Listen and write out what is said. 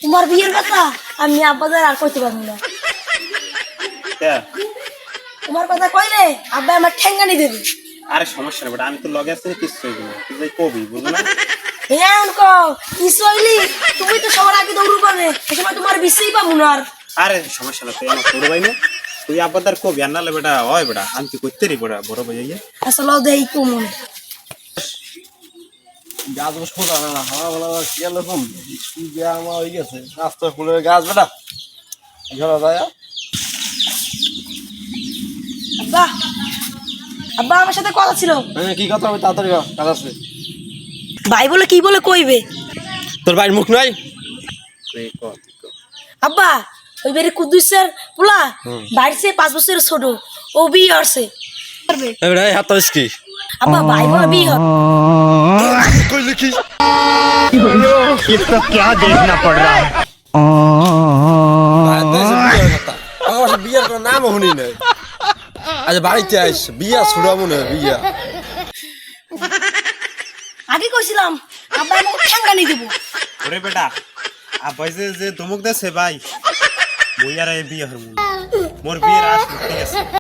তোমার বিয়ের কথা আমি আব্বাদের আর কইতে পারবো না। তোমার কথা কইলে আব্বা আমার ঠেঙ্গানি দেবে। আরে সমস্যা নেই, আমি তো লগে আছি, কিছু হইব না, তুই যাই কবি বুঝো না। হ্যাঁ কও কিছু হইলি তুমি তো সবার আগে দৌড় করবে, এই সময় তোমার বিশ্বেই পাবো না। আর আরে সমস্যা না, তুই আমার ছোট ভাই না, তুই আব্বাদার কবি আর নালে বেটা হয় বেটা, আমি তুই করতে রি বেটা বড় ভাই ইয়ে। আসলে দেই কমন গাছ বস খোঁজা না হাওয়া বলা কি এরকম বিয়া আমার হয়ে গেছে রাস্তা ফুলের গাছ বেটা ঝরা যায়। আব্বা আব্বা আমার সাথে কথা ছিল। হ্যাঁ কি কথা হবে তাড়াতাড়ি কাজ আছে। ভাই বলে কি বলে কইবে? তোর ভাইয়ের মুখ নাই? তুই কর, তুই কর। আব্বা ওই বেরে কুদ্দুসের পোলা বাড়িতে 5 বছরের ছোট, ও বিয়ে হচ্ছে। এবারে হাত কি আব্বা ভাই বলে বিয়ে হবে। কইলে কি ये सब क्या देखना पड़ रहा है। বিয়ার কোনো নাম শুনি নাই। আজ বাড়িতে আইস বিয়া ছুড়াবো না বিয়া। আগে কইছিলাম আব্বা আমাকে ঠ্যাঙ্গানি দেবো। ওরে বেটা আব্বাই যে ধমক দেছে ভাই, মুই আর এই বিয়ে হরমু, মোর বিয়ের আস ঠিক আছে।